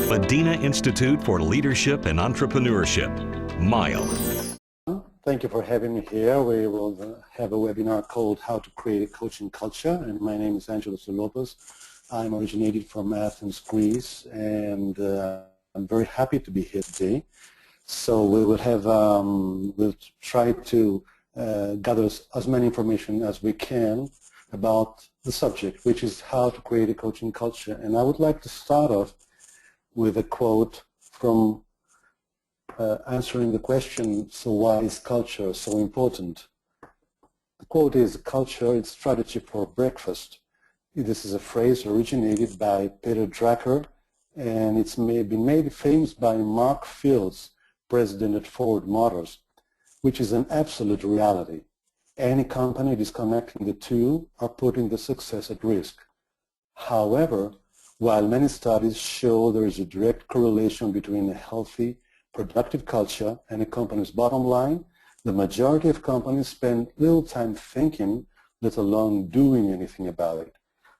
Madinah Institute for Leadership and Entrepreneurship, MILE. Thank you for having me here. We will have a webinar called How to Create a Coaching Culture, and my name is Angelos Derlopas. I'm originated from Athens, Greece, and I'm very happy to be here today. So we will have, we'll try to gather as many information as we can about the subject, which is how to create a coaching culture. And I would like to start off with a quote from answering the question, so why is culture so important? The quote is, culture is strategy for breakfast. This is a phrase originated by Peter Drucker, and it's been made famous by Mark Fields, president at Ford Motors, which is an absolute reality. Any company disconnecting the two are putting the success at risk. However, while many studies show there is a direct correlation between a healthy, productive culture and a company's bottom line, the majority of companies spend little time thinking, let alone doing anything about it.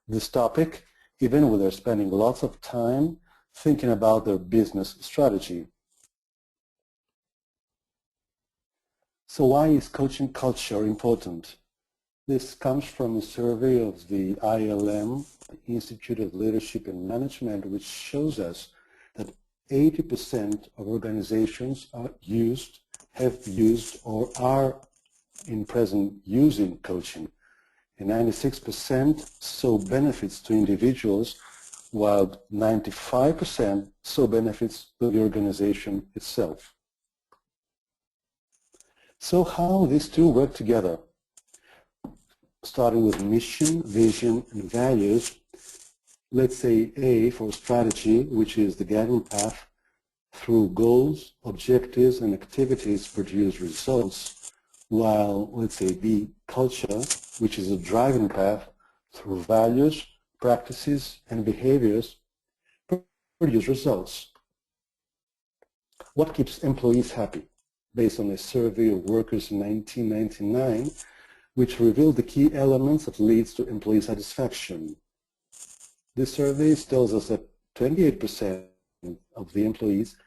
This topic, even when they're spending lots of time thinking about their business strategy. So why is coaching culture important? This comes from a survey of the ILM, the Institute of Leadership and Management, which shows us that 80% of organizations have used, or are in present using coaching. And 96% saw benefits to individuals, while 95% saw benefits to the organization itself. So how these two work together? Starting with mission, vision, and values, let's say A for strategy, which is the guiding path through goals, objectives, and activities produce results, while let's say B, culture, which is a driving path through values, practices, and behaviors produce results. What keeps employees happy? Based on a survey of workers in 1999, which revealed the key elements that leads to employee satisfaction. This survey tells us that 28% of the employees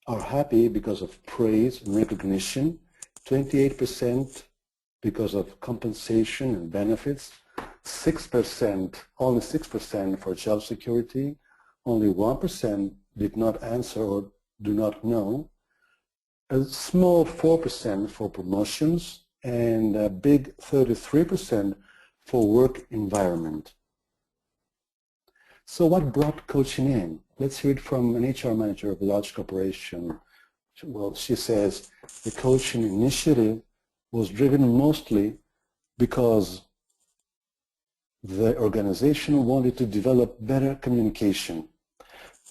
are happy because of praise and recognition, 28% because of compensation and benefits, 6%, only 6% for job security, only 1% did not answer or do not know, a small 4% for promotions, and a big 33% for work environment. So what brought coaching in? Let's hear it from an HR manager of a large corporation. Well, she says the coaching initiative was driven mostly because the organization wanted to develop better communication.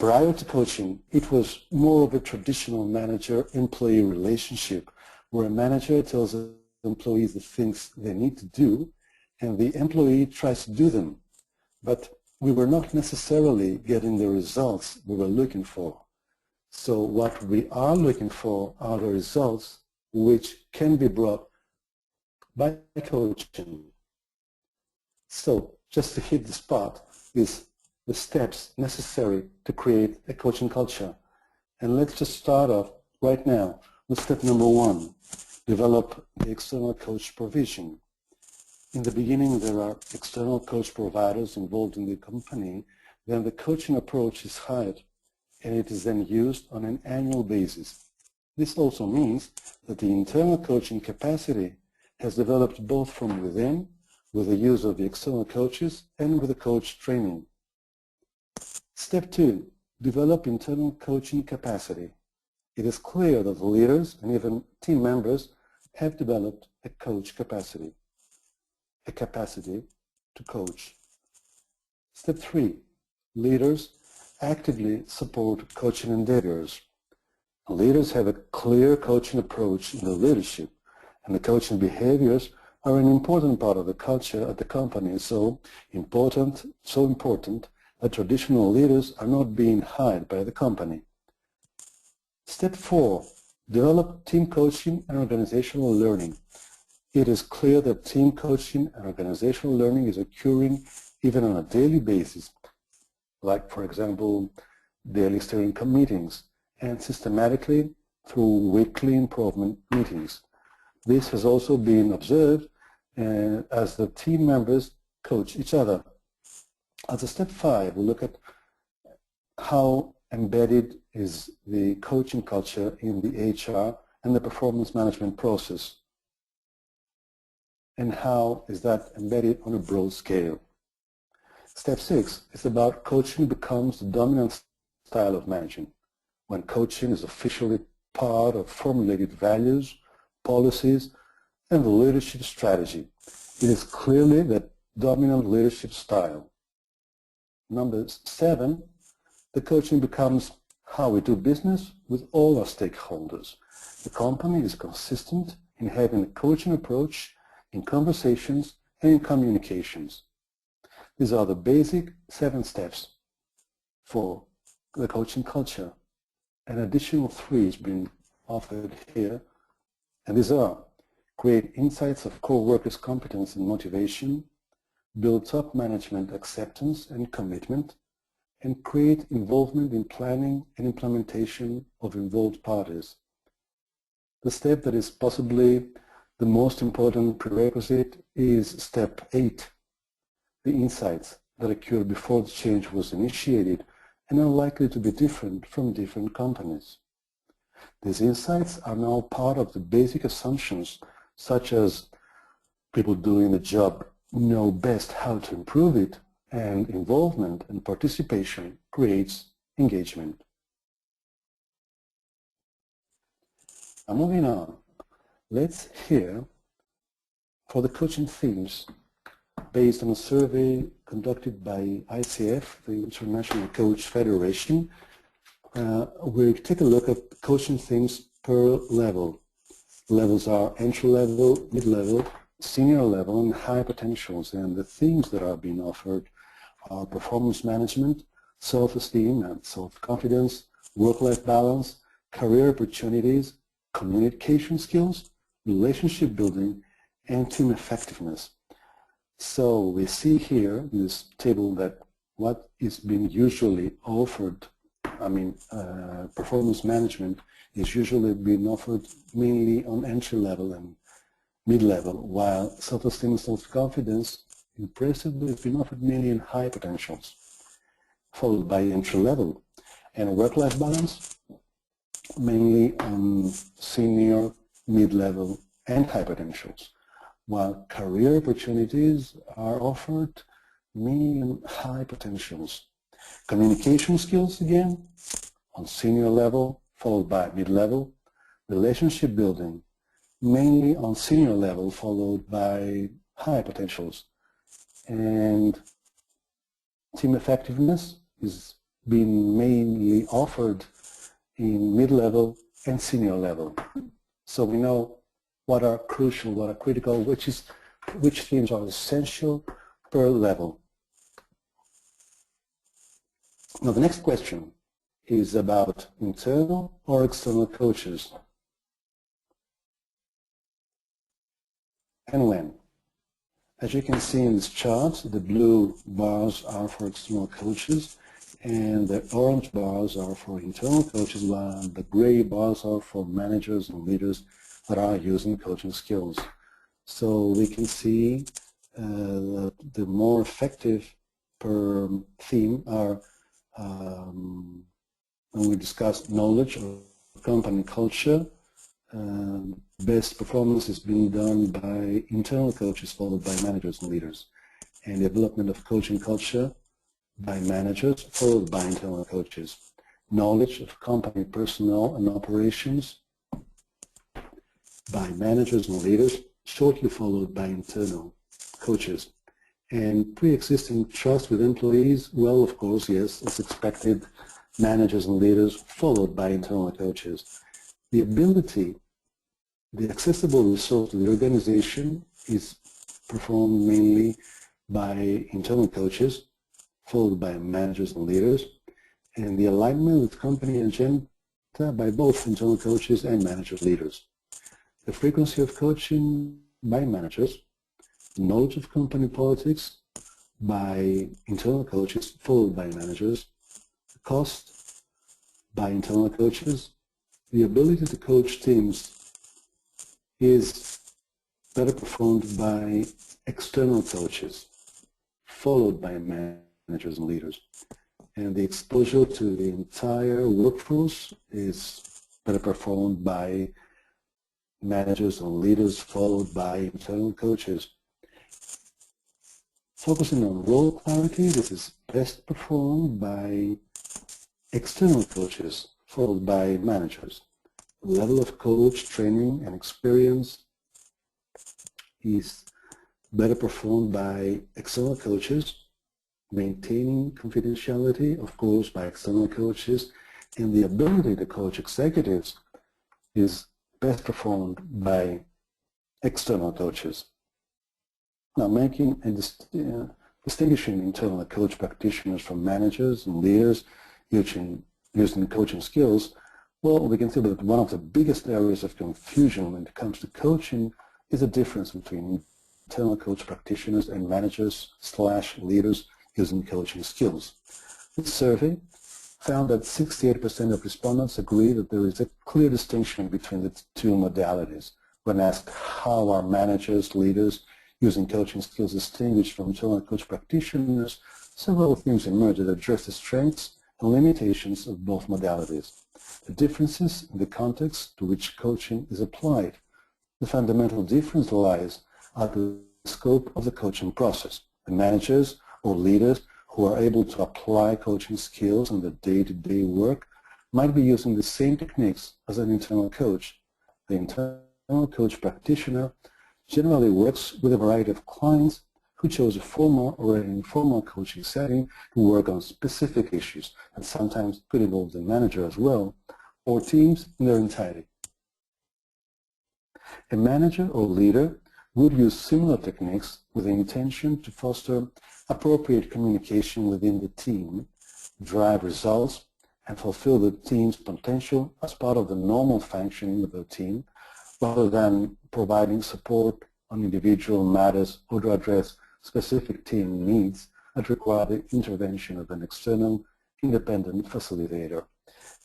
Prior to coaching, it was more of a traditional manager-employee relationship where a manager tells the employees the things they need to do and the employee tries to do them. But we were not necessarily getting the results we were looking for. So what we are looking for are the results which can be brought by coaching. So just to hit the spot is the steps necessary to create a coaching culture. And let's just start off right now with step number 1, develop the external coach provision. In the beginning, there are external coach providers involved in the company. Then the coaching approach is hired, and it is then used on an annual basis. This also means that the internal coaching capacity has developed both from within, with the use of the external coaches, and with the coach training. Step 2, develop internal coaching capacity. It is clear that the leaders and even team members have developed a coach capacity, a capacity to coach. Step 3, leaders actively support coaching endeavors. Leaders have a clear coaching approach in their leadership, and the coaching behaviors are an important part of the culture at the company, so important that traditional leaders are not being hired by the company. Step 4, develop team coaching and organizational learning. It is clear that team coaching and organizational learning is occurring even on a daily basis, like, for example, daily steering meetings, and systematically through weekly improvement meetings. This has also been observed as the team members coach each other. As a step 5, we look at how embedded is the coaching culture in the HR and the performance management process, and how is that embedded on a broad scale. Step 6 is about coaching becomes the dominant style of managing, when coaching is officially part of formulated values, policies, and the leadership strategy. It is clearly the dominant leadership style. Number 7, the coaching becomes how we do business with all our stakeholders. The company is consistent in having a coaching approach in conversations and in communications. These are the basic 7 steps for the coaching culture. An additional 3 is being offered here, and these are: create insights of core workers' competence and motivation, build top management acceptance and commitment, and create involvement in planning and implementation of involved parties. The step that is possibly the most important prerequisite is step 8, the insights that occurred before the change was initiated and are likely to be different from different companies. These insights are now part of the basic assumptions, such as people doing the job know best how to improve it, and involvement and participation creates engagement. Now moving on, let's hear for the coaching themes based on a survey conducted by ICF, the International Coach Federation. We'll take a look at coaching themes per level. Levels are entry level, mid-level, senior level, and high potentials, and the themes that are being offered are performance management, self-esteem and self-confidence, work-life balance, career opportunities, communication skills, relationship building, and team effectiveness. So we see here in this table that what is being usually offered, performance management is usually being offered mainly on entry level and mid-level, while self-esteem and self-confidence impressively has been offered mainly in high potentials, followed by entry level, and work-life balance mainly on senior, mid-level, and high potentials, while career opportunities are offered mainly in high potentials. Communication skills, again, on senior level, followed by mid-level. Relationship building, mainly on senior level, followed by high potentials. And team effectiveness is being mainly offered in mid-level and senior level. So we know what are crucial, what are critical, which themes are essential per level. Now the next question is about internal or external coaches, and when. As you can see in this chart, the blue bars are for external coaches and the orange bars are for internal coaches, while the gray bars are for managers and leaders that are using coaching skills. So we can see the more effective per theme are when we discuss knowledge of company culture, best performance is being done by internal coaches followed by managers and leaders, and development of coaching culture by managers followed by internal coaches. Knowledge of company personnel and operations by managers and leaders, shortly followed by internal coaches. And pre-existing trust with employees, well, of course, yes, as expected, managers and leaders followed by internal coaches. The ability, the accessible resource to the organization is performed mainly by internal coaches, followed by managers and leaders, and the alignment with company agenda by both internal coaches and manager leaders. The frequency of coaching by managers, knowledge of company politics by internal coaches, followed by managers, the cost by internal coaches. The ability to coach teams is better performed by external coaches, followed by managers and leaders. And the exposure to the entire workforce is better performed by managers and leaders, followed by internal coaches. Focusing on role clarity, this is best performed by external coaches, followed by managers. Level of coach training and experience is better performed by external coaches, maintaining confidentiality, of course, by external coaches, and the ability to coach executives is best performed by external coaches. Now, making a distinguishing internal coach practitioners from managers and leaders using coaching skills, well, we can see that one of the biggest areas of confusion when it comes to coaching is the difference between internal coach practitioners and managers/leaders using coaching skills. This survey found that 68% of respondents agree that there is a clear distinction between the two modalities. When asked how are managers, leaders using coaching skills distinguished from internal coach practitioners, several themes emerge that address the strengths and limitations of both modalities, the differences in the context to which coaching is applied. The fundamental difference lies at the scope of the coaching process. The managers or leaders who are able to apply coaching skills in the day-to-day work might be using the same techniques as an internal coach. The internal coach practitioner generally works with a variety of clients who chose a formal or an informal coaching setting to work on specific issues, and sometimes could involve the manager as well, or teams in their entirety. A manager or leader would use similar techniques with the intention to foster appropriate communication within the team, drive results, and fulfill the team's potential as part of the normal functioning of the team, rather than providing support on individual matters or to address specific team needs that require the intervention of an external independent facilitator.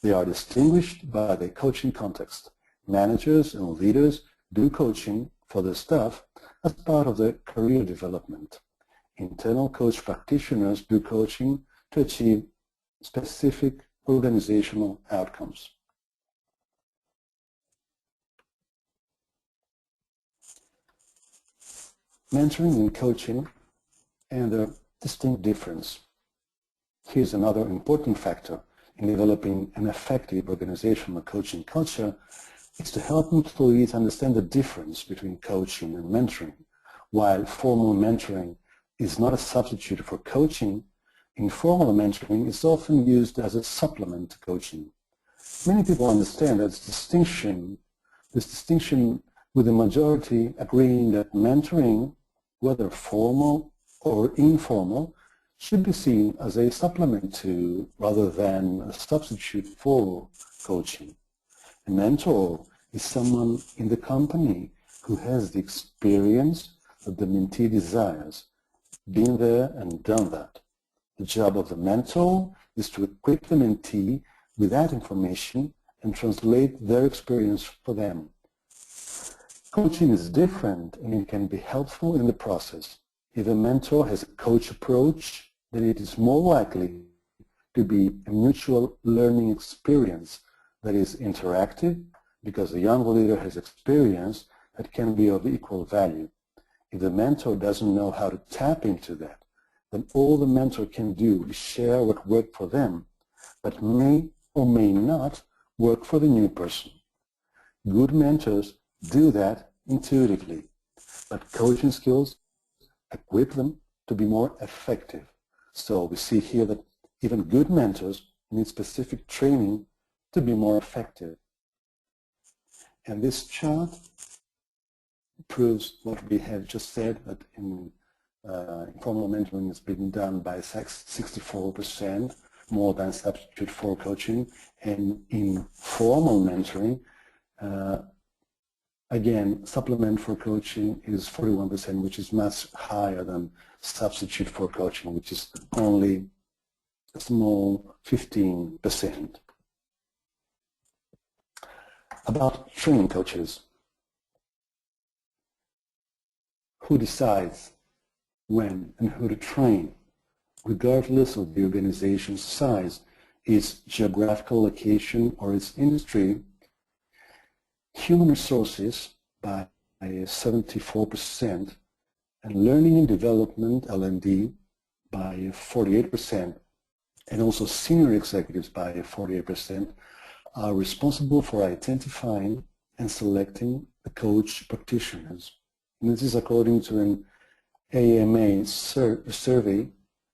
They are distinguished by the coaching context. Managers and leaders do coaching for their staff as part of their career development. Internal coach practitioners do coaching to achieve specific organizational outcomes. Mentoring and coaching and their distinct difference. Here's another important factor in developing an effective organizational coaching culture is to help employees understand the difference between coaching and mentoring. While formal mentoring is not a substitute for coaching, informal mentoring is often used as a supplement to coaching. Many people understand that this distinction with the majority agreeing that mentoring, whether formal or informal, should be seen as a supplement to rather than a substitute for coaching. A mentor is someone in the company who has the experience that the mentee desires, been there and done that. The job of the mentor is to equip the mentee with that information and translate their experience for them. Coaching is different and it can be helpful in the process. If a mentor has a coach approach, then it is more likely to be a mutual learning experience that is interactive because the young leader has experience that can be of equal value. If the mentor doesn't know how to tap into that, then all the mentor can do is share what worked for them, but may or may not work for the new person. Good mentors do that intuitively, but coaching skills equip them to be more effective. So we see here that even good mentors need specific training to be more effective. And this chart proves what we have just said, that in informal mentoring is being done by 64%, more than substitute for coaching, and in formal mentoring, again, supplement for coaching is 41%, which is much higher than substitute for coaching, which is only a small 15%. About training coaches. Who decides when and who to train, regardless of the organization's size, its geographical location, or its industry? Human resources by 74%, and learning and development, L&D, by 48%, and also senior executives by 48%, are responsible for identifying and selecting the coach practitioners. And this is according to an AMA survey,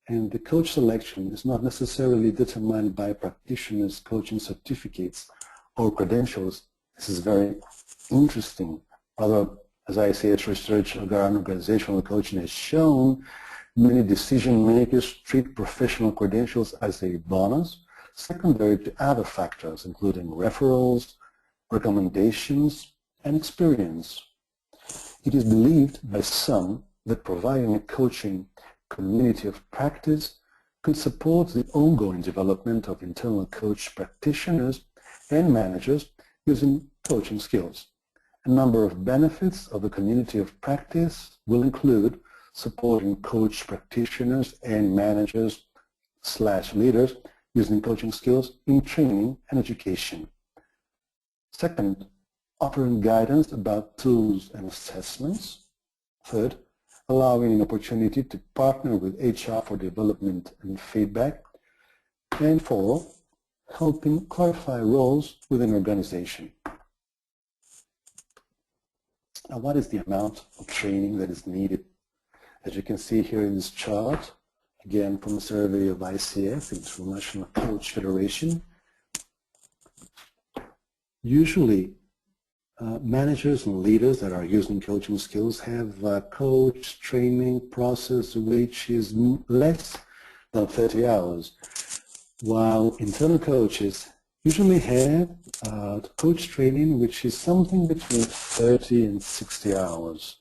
and the coach selection is not necessarily determined by practitioners' coaching certificates or credentials. This is very interesting. Rather, as ICF research regarding organizational coaching has shown, many decision makers treat professional credentials as a bonus, secondary to other factors, including referrals, recommendations, and experience. It is believed by some that providing a coaching community of practice could support the ongoing development of internal coach practitioners and managers using coaching skills. A number of benefits of the community of practice will include supporting coach practitioners and managers/leaders using coaching skills in training and education. Second, offering guidance about tools and assessments. Third, allowing an opportunity to partner with HR for development and feedback. And four, helping clarify roles within an organization. Now, what is the amount of training that is needed? As you can see here in this chart, again from a survey of ICF, International Coach Federation, usually managers and leaders that are using coaching skills have a coach training process which is less than 30 hours, while internal coaches usually have coach training which is something between 30 and 60 hours,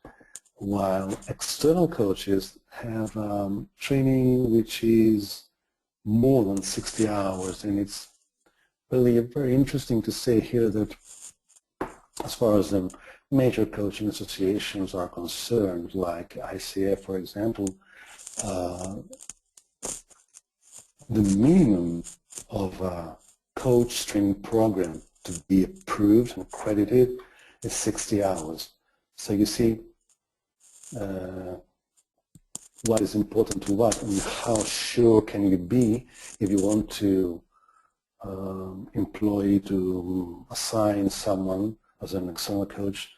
while external coaches have training which is more than 60 hours. And it's really very interesting to say here that as far as the major coaching associations are concerned, like ICF, for example, the minimum of a coach training program to be approved and accredited is 60 hours. So you see what is important to what, and how sure can you be if you want to assign someone as an external coach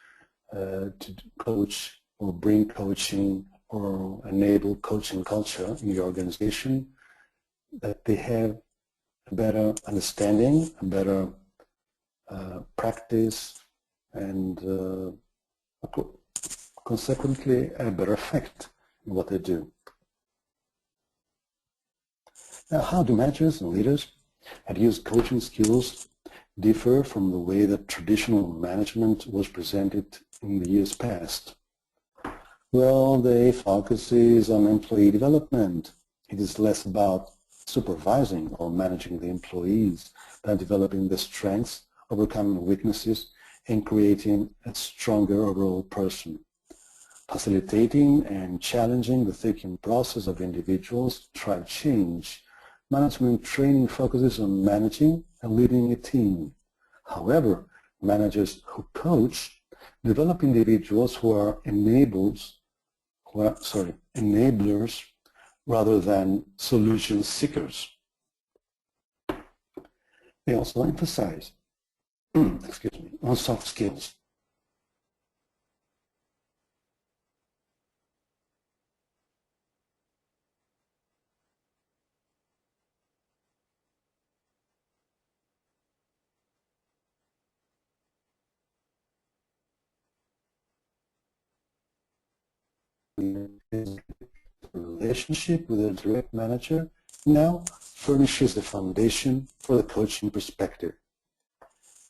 to coach or bring coaching or enable coaching culture in your organization, that they have a better understanding, a better practice, and consequently a better effect in what they do. Now, how do managers and leaders that use coaching skills differ from the way that traditional management was presented in the years past? Well, the focus is on employee development. It is less about supervising or managing the employees than developing their strengths, overcoming weaknesses, and creating a stronger overall person. Facilitating and challenging the thinking process of individuals to try change. Management training focuses on managing and leading a team. However, managers who coach develop individuals who are enablers rather than solution seekers. They also emphasize on soft skills. Relationship with a direct manager now furnishes the foundation for the coaching perspective.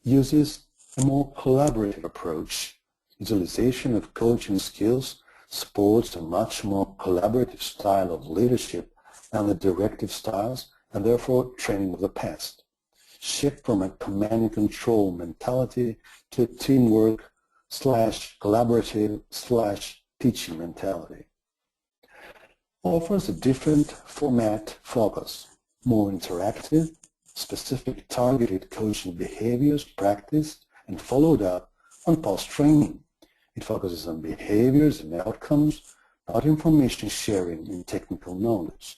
Uses a more collaborative approach. Utilization of coaching skills supports a much more collaborative style of leadership than the directive styles and therefore training of the past. shift from a command and control mentality to a teamwork / collaborative / teaching mentality. Offers a different format focus, more interactive, specific targeted coaching behaviors practiced and followed up on post-training. It focuses on behaviors and outcomes, not information sharing and technical knowledge.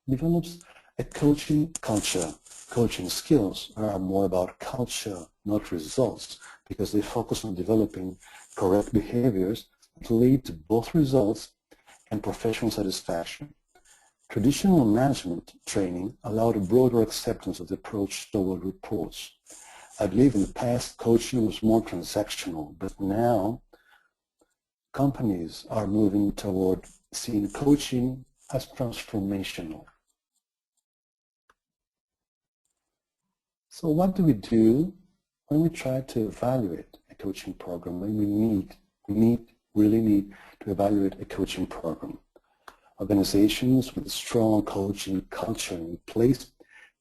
It develops a coaching culture. Coaching skills are more about culture, not results, because they focus on developing correct behaviors that lead to both results and professional satisfaction. Traditional management training allowed a broader acceptance of the approach toward reports. I believe in the past coaching was more transactional, but now companies are moving toward seeing coaching as transformational. So what do we do when we try to evaluate a coaching program, when we really need to evaluate a coaching program? Organizations with a strong coaching culture in place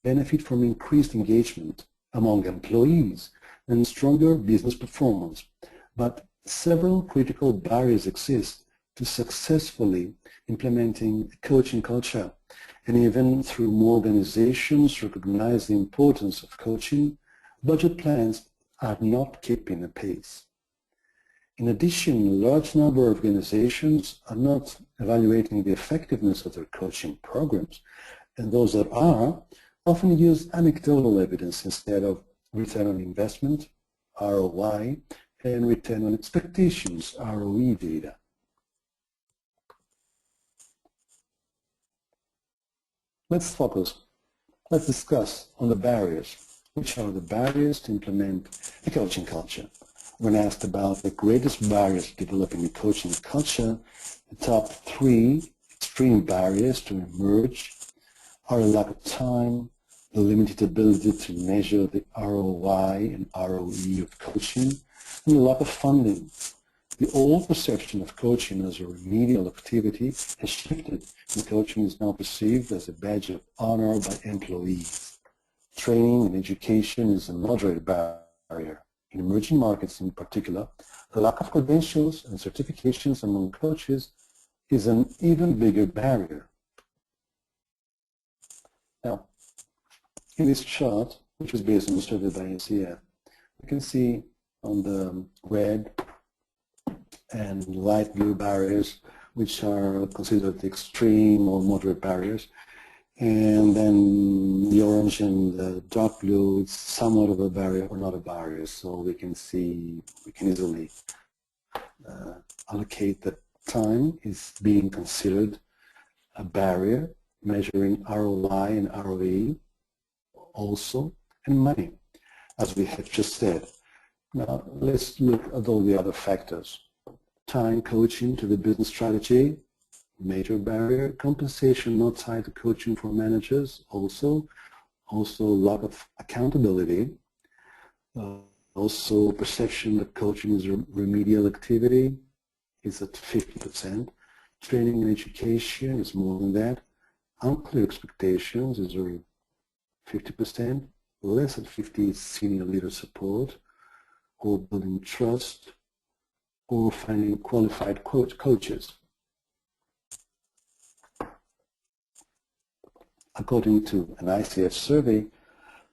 benefit from increased engagement among employees and stronger business performance. But several critical barriers exist to successfully implementing a coaching culture. And even through more organizations recognize the importance of coaching, budget plans are not keeping a pace. In addition, a large number of organizations are not evaluating the effectiveness of their coaching programs, and those that are often use anecdotal evidence instead of return on investment, ROI, and return on expectations, ROE data. Let's discuss on the barriers. Which are the barriers to implement a coaching culture? When asked about the greatest barriers to developing a coaching culture, the top 3 extreme barriers to emerge are a lack of time, the limited ability to measure the ROI and ROE of coaching, and the lack of funding. The old perception of coaching as a remedial activity has shifted, and coaching is now perceived as a badge of honor by employees. Training and education is a moderate barrier. In emerging markets in particular, the lack of credentials and certifications among coaches is an even bigger barrier. Now, in this chart, which is based on a survey by ICF, you can see on the red and light blue barriers, which are considered extreme or moderate barriers. And then the orange and the dark blue, it's somewhat of a barrier or not a barrier. So we can easily allocate that time is being considered a barrier, measuring ROI and ROE also, and money, as we have just said. Now let's look at all the other factors. Tying coaching to the business strategy, major barrier. Compensation not tied to coaching for managers, also lack of accountability. Also perception that coaching is a remedial activity is at 50%. Training and education is more than that. Unclear expectations is 50%. Less than 50 is senior leader support, or building trust, or finding qualified coaches. According to an ICF survey,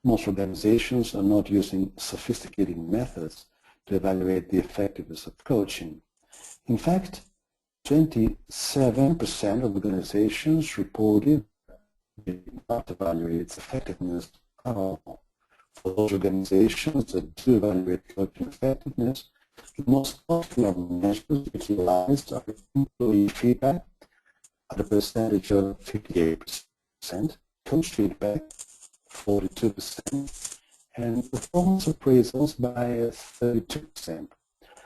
most organizations are not using sophisticated methods to evaluate the effectiveness of coaching. In fact, 27% of organizations reported they did not evaluate its effectiveness at all. For those organizations that do evaluate coaching effectiveness, the most popular measures utilized are employee feedback at a percentage of 58%. Coach feedback, 42%, and performance appraisals by 32%.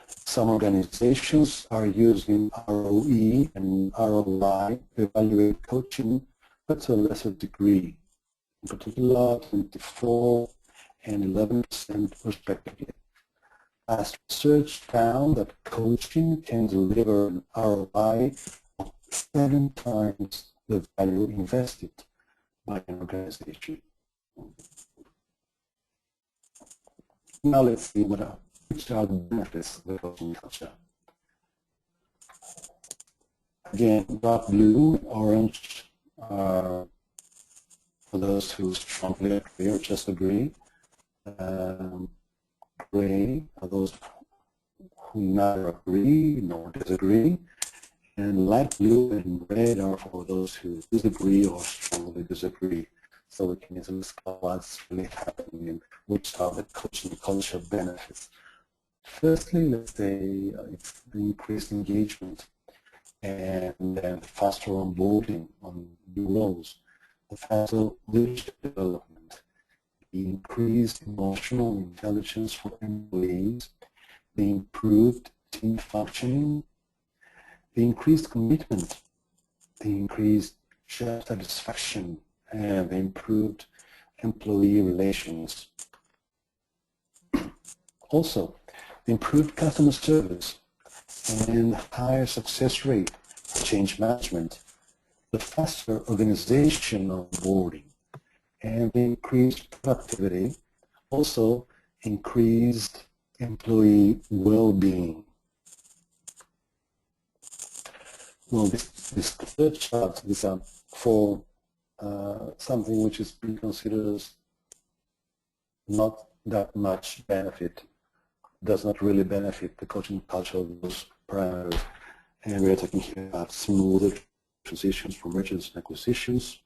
Some organizations are using ROE and ROI to evaluate coaching, but to a lesser degree, in particular 24 and 11% respectively. Past research found that coaching can deliver an ROI of 7 times the value invested by an organization. Now let's see which are the benefits of the coaching culture. Again, dark blue, orange are for those who strongly agree or just agree. Gray are those who neither agree nor disagree. And light blue and red are for those who disagree or strongly disagree. So we can easily spot what's really happening and which are the coaching culture benefits. Firstly, let's say it's the increased engagement and then the faster onboarding on new roles, the faster leadership development, the increased emotional intelligence for employees, the improved team functioning, the increased commitment, the increased job satisfaction, and the improved employee relations. Also, the improved customer service and higher success rate for change management, the faster organization of onboarding, and the increased productivity, also increased employee well-being. Well, this third chart is for something which is being considered as not that much benefit, does not really benefit the coaching culture of those parameters. And we are talking here about smoother transitions from mergers and acquisitions,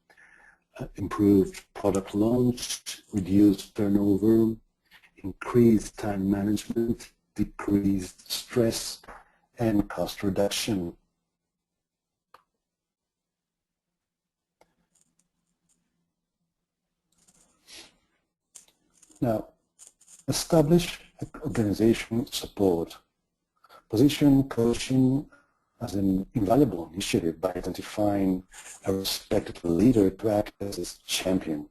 improved product launch, reduced turnover, increased time management, decreased stress, and cost reduction. Now, establish organizational support. Position coaching as an invaluable initiative by identifying a respected leader to act as its champion.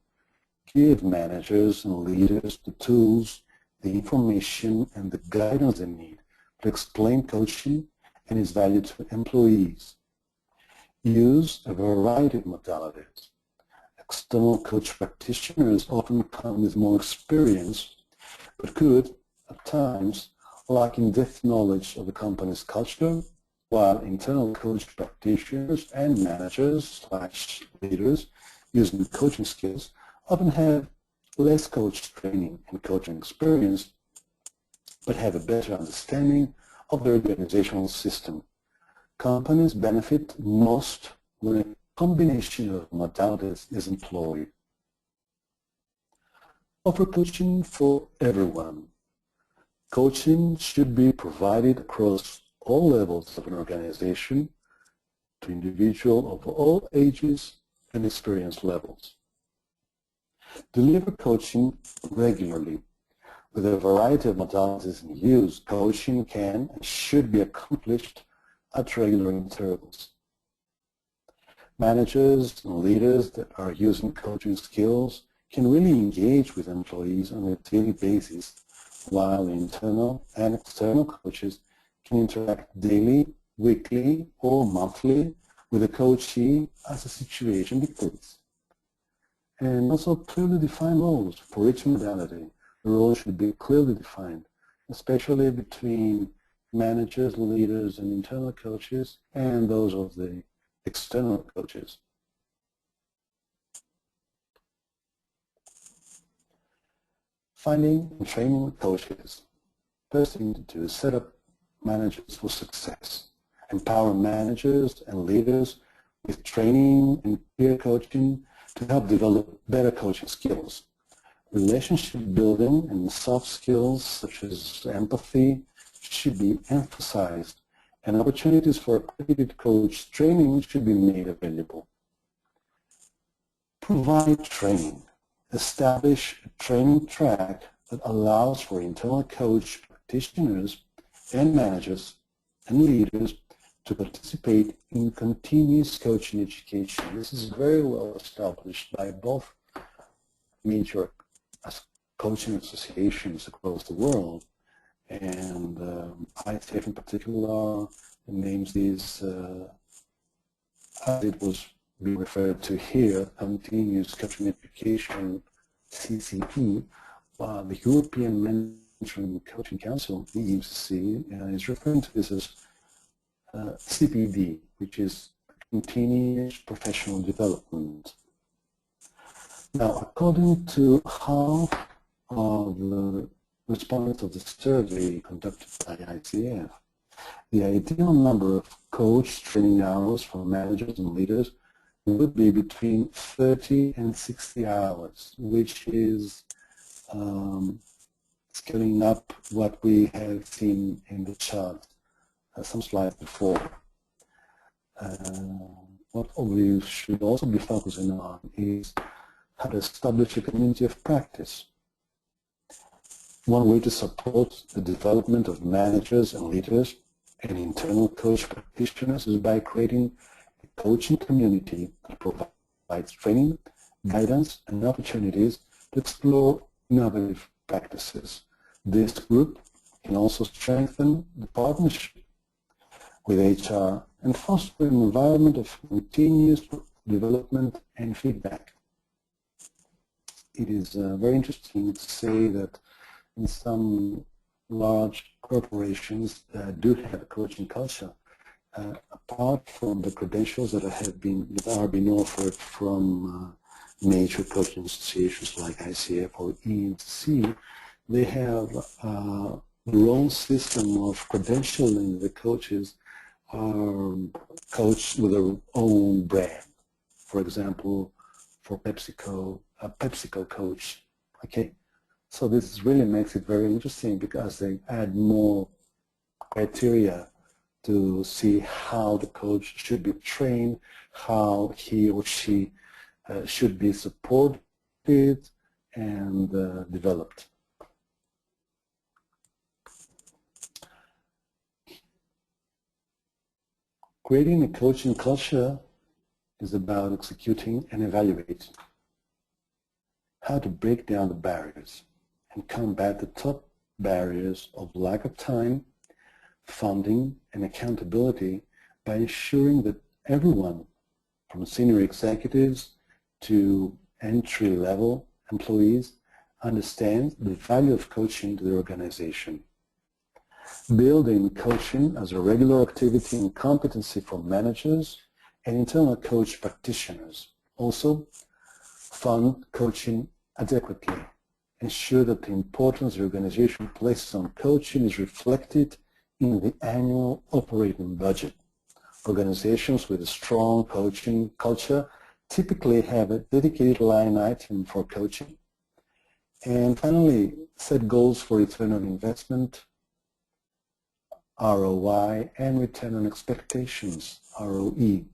Give managers and leaders the tools, the information, and the guidance they need to explain coaching and its value to employees. Use a variety of modalities. External coach practitioners often come with more experience, but could, at times, lack in-depth knowledge of the company's culture, while internal coach practitioners and managers/leaders using coaching skills often have less coach training and coaching experience, but have a better understanding of the organizational system. Companies benefit most when a combination of modalities is employed. Offer coaching for everyone. Coaching should be provided across all levels of an organization to individuals of all ages and experience levels. Deliver coaching regularly. With a variety of modalities in use, coaching can and should be accomplished at regular intervals. Managers and leaders that are using coaching skills can really engage with employees on a daily basis, while internal and external coaches can interact daily, weekly, or monthly with a coachee as the situation dictates. And also clearly define roles for each modality. The roles should be clearly defined, especially between managers, leaders, and internal coaches, and those of the external coaches. Finding and training coaches. First thing to do is set up managers for success. Empower managers and leaders with training and peer coaching to help develop better coaching skills. Relationship building and soft skills such as empathy should be emphasized, and opportunities for accredited coach training should be made available. Provide training. Establish a training track that allows for internal coach practitioners and managers and leaders to participate in continuous coaching education. This is very well established by both major coaching associations across the world, and ICF in particular names these, as it was being referred to here, continuous coaching education, CCE, while the European Interim Coaching Council, the EMCC, is referring to this as CPD, which is continuous professional development. Now, according to half of the respondents of the survey conducted by ICF, the ideal number of coach training hours for managers and leaders would be between 30 and 60 hours, which is scaling up what we have seen in the chart some slides before. What we should also be focusing on is how to establish a community of practice. One way to support the development of managers and leaders and internal coach practitioners is by creating a coaching community that provides training, guidance, and opportunities to explore innovative practices. This group can also strengthen the partnership with HR and foster an environment of continuous development and feedback. It is very interesting to say that in some large corporations that do have a coaching culture, apart from the credentials that are being offered from major coaching associations like ICF or EMC, they have their own system of credentialing. The coaches are coached with their own brand. For example, for PepsiCo, a PepsiCo coach. Okay, so this really makes it very interesting because they add more criteria to see how the coach should be trained, how he or she should be supported and developed. Creating a coaching culture is about executing and evaluating how to break down the barriers and combat the top barriers of lack of time, funding, and accountability by ensuring that everyone, from senior executives to entry-level employees, understands the value of coaching to the organization. Building coaching as a regular activity and competency for managers and internal coach practitioners. Also, fund coaching adequately. Ensure that the importance the organization places on coaching is reflected in the annual operating budget. Organizations with a strong coaching culture typically have a dedicated line item for coaching. And finally, set goals for return on investment, ROI, and return on expectations, ROE.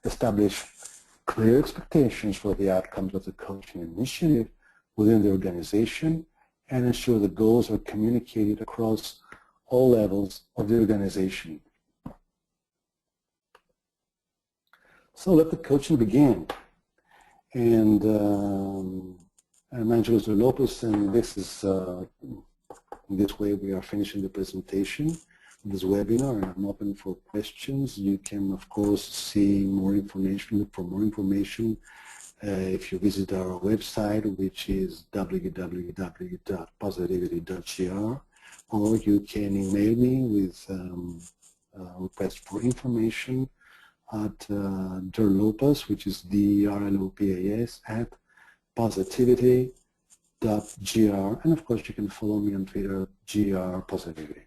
Establish clear expectations for the outcomes of the coaching initiative within the organization and ensure the goals are communicated across all levels of the organization. So let the coaching begin. And I'm Angelos Derlopas, and this is, in this way we are finishing the presentation of this webinar, and I'm open for questions. You can, of course, see more information, look for more information if you visit our website, which is www.positivity.gr, or you can email me with request for information at Derlopas, which is DRLOPAS, at positivity.gr, and of course you can follow me on Twitter, grpositivity.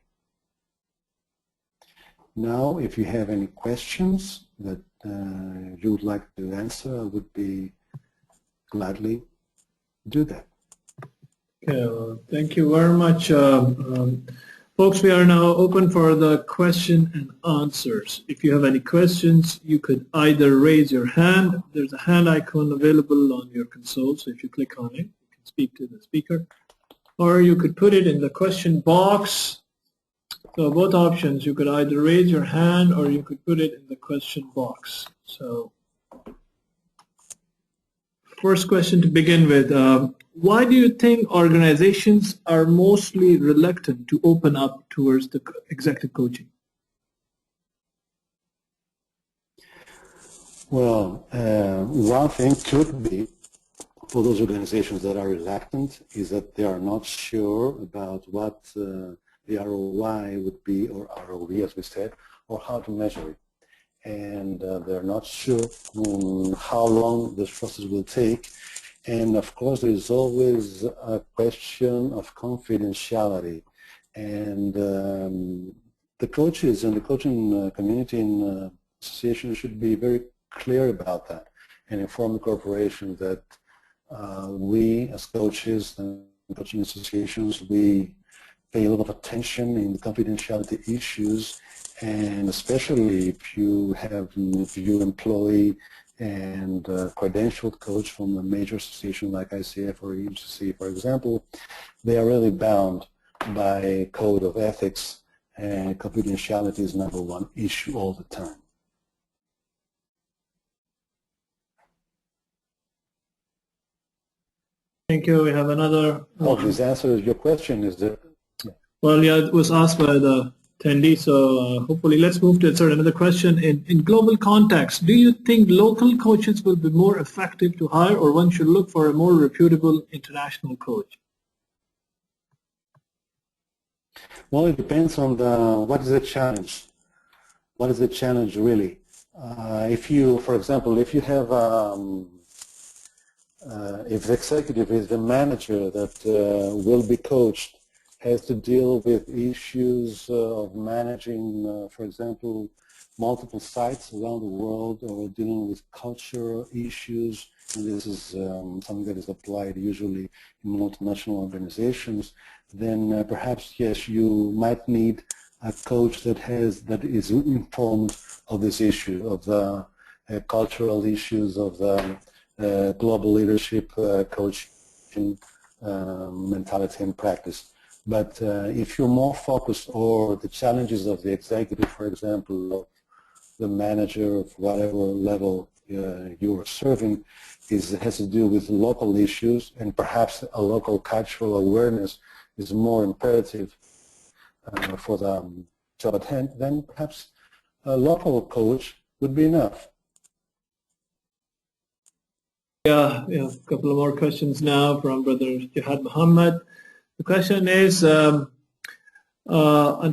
Now, if you have any questions that you would like to answer, I would be gladly do that. Okay, well, thank you very much. Folks, we are now open for the question and answers. If you have any questions, you could either raise your hand. There's a hand icon available on your console, so if you click on it, you can speak to the speaker. Or you could put it in the question box. So both options, you could either raise your hand or you could put it in the question box. So first question to begin with, why do you think organizations are mostly reluctant to open up towards the executive coaching? Well, one thing could be for those organizations that are reluctant is that they are not sure about what the ROI would be, or ROE as we said, or how to measure it. And they're not sure how long this process will take. And of course, there is always a question of confidentiality. And the coaches and the coaching community and association should be very clear about that and inform the corporation that we as coaches and coaching associations, we pay a lot of attention in the confidentiality issues, and especially if you employ and credentialed coach from a major association like ICF or EMCC, for example, they are really bound by a code of ethics, and confidentiality is number one issue all the time. Thank you. We have another. Well, this answers your question. Is that? Well, yeah, it was asked by the attendee, so hopefully let's move to another question. In global context, do you think local coaches will be more effective to hire, or one should look for a more reputable international coach? Well, it depends on what is the challenge. What is the challenge really? If you, for example, if you have if the executive is the manager that will be coached, has to deal with issues of managing, for example, multiple sites around the world, or dealing with cultural issues, and this is something that is applied usually in multinational organizations, then perhaps, yes, you might need a coach that is informed of this issue, of the cultural issues, of the global leadership coaching mentality and practice. But if you're more focused, or the challenges of the executive, for example, of the manager of whatever level you are serving, has to do with local issues, and perhaps a local cultural awareness is more imperative for the job at hand, then perhaps a local coach would be enough. Yeah, a couple of more questions now from Brother Jihad Muhammad. The question is, on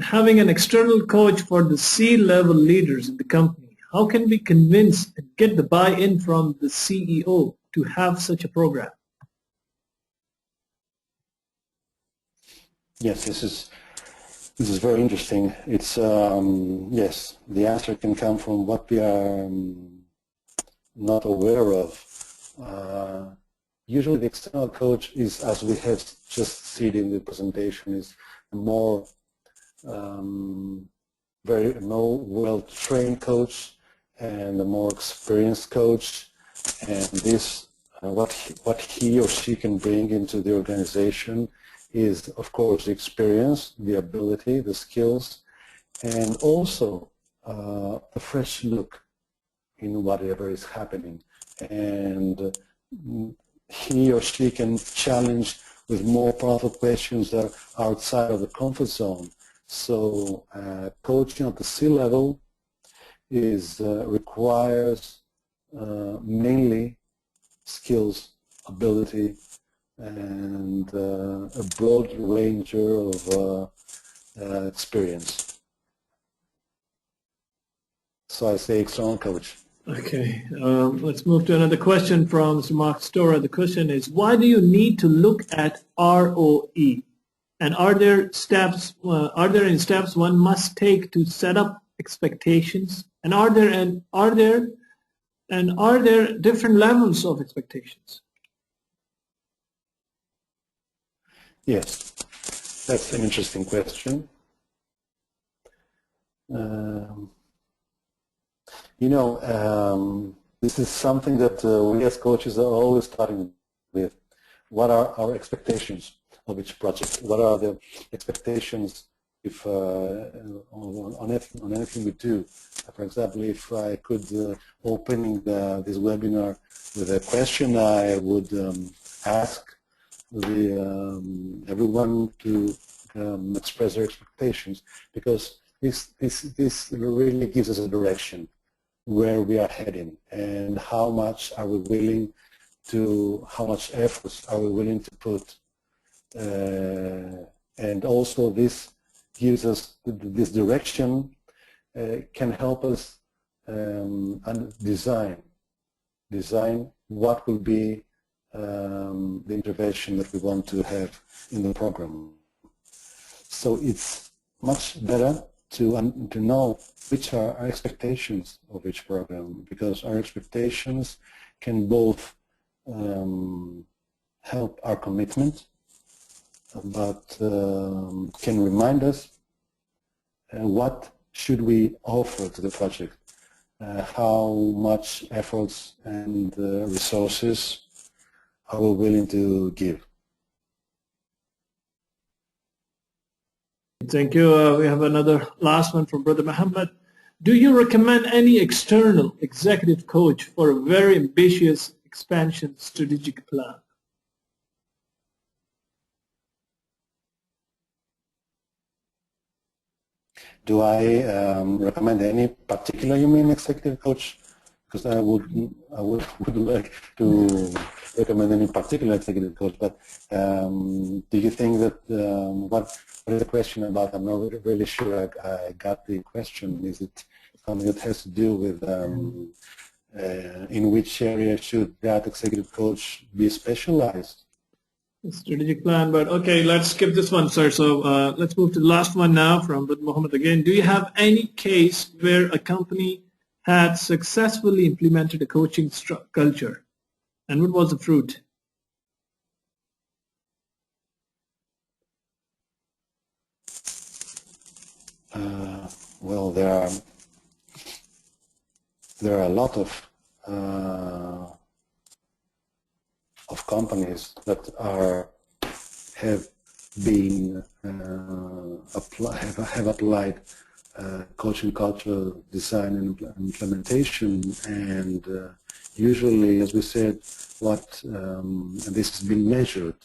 having an external coach for the C-level leaders in the company, how can we convince and get the buy-in from the CEO to have such a program? Yes, this is very interesting. It's yes, the answer can come from what we are not aware of. Usually the external coach is, as we have just seen in the presentation, is a more well-trained coach and a more experienced coach, and this what he or she can bring into the organization is, of course, the experience, the ability, the skills, and also a fresh look in whatever is happening. And he or she can challenge with more powerful questions that are outside of the comfort zone. So coaching at the C-level requires mainly skills, ability, and a broad range of experience. So I say external coach. Okay, let's move to another question from Mr. Mark Stora. The question is, why do you need to look at ROE? And are there any steps one must take to set up expectations? And are there different levels of expectations? Yes, that's an interesting question. This is something that we as coaches are always starting with. What are our expectations of each project? What are the expectations if on anything we do? For example, if I could opening this webinar with a question, I would ask everyone to express their expectations, because this really gives us a direction where we are heading and how much are we willing to how much efforts are we willing to put. And also this gives us this direction, can help us design what will be the intervention that we want to have in the program. So it's much better to know which are our expectations of each program, because our expectations can both help our commitment, but can remind us what should we offer to the project, how much efforts and resources are we willing to give. Thank you. We have another last one from Brother Muhammad. Do you recommend any external executive coach for a very ambitious expansion strategic plan? Do I recommend any particular, you mean, executive coach? Because I would like to recommend any particular executive coach, but do you think that, what is the question about? I'm not really sure I got the question. Is it something that has to do with in which area should that executive coach be specialized? Strategic plan, but okay, let's skip this one, sir. So let's move to the last one now from Brother Muhammad again. Do you have any case where a company had successfully implemented a coaching culture, and what was the fruit? Well, there are a lot of companies that have applied coaching culture design and implementation, and usually, as we said, and this has been measured.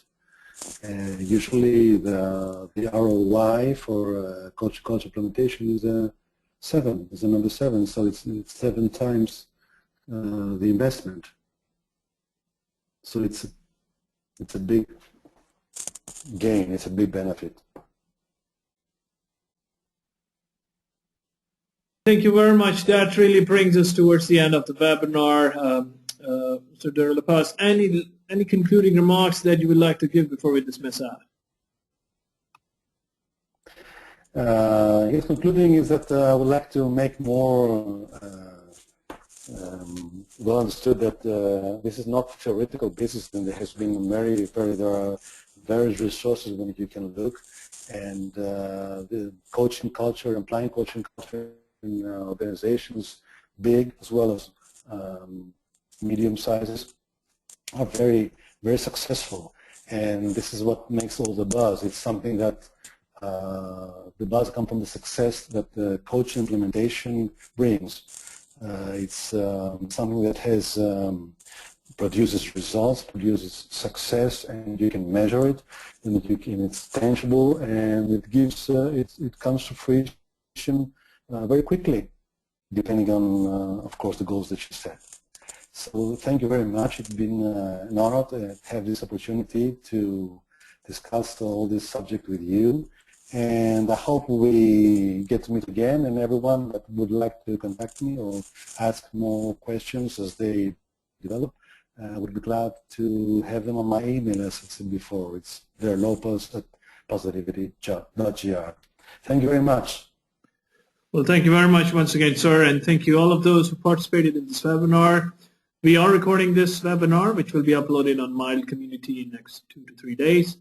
Usually, the ROI for coaching culture implementation is a number 7. So it's 7 times the investment. So it's a big gain. It's a big benefit. Thank you very much. That really brings us towards the end of the webinar. Mr. Derlopas, any concluding remarks that you would like to give before we dismiss out? Yes, concluding is that I would like to make more well understood that this is not theoretical business, and there has been there are various resources when you can look, and the coaching culture, applying coaching culture in organizations, big as well as medium sizes, are very, very successful, and this is what makes all the buzz. It's something that the buzz comes from the success that the coaching implementation brings. It's something that has produces results, produces success, and you can measure it, and it's tangible, and it gives it comes to fruition very quickly, depending on, of course, the goals that you set. So thank you very much. It's been an honor to have this opportunity to discuss all this subject with you. And I hope we get to meet again, and everyone that would like to contact me or ask more questions as they develop, I would be glad to have them on my email, as I said before. It's derlopas@positivity.gr. Thank you very much. Well, thank you very much once again, sir, and thank you all of those who participated in this webinar. We are recording this webinar, which will be uploaded on Mild Community in the next 2 to 3 days.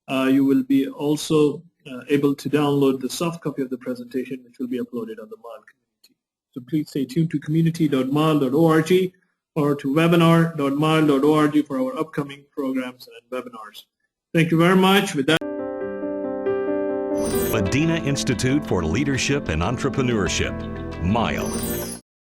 You will be also able to download the soft copy of the presentation, which will be uploaded on the Mild Community. So please stay tuned to community.mild.org or to webinar.mild.org for our upcoming programs and webinars. Thank you very much. With that, Madinah Institute for Leadership and Entrepreneurship, MILE.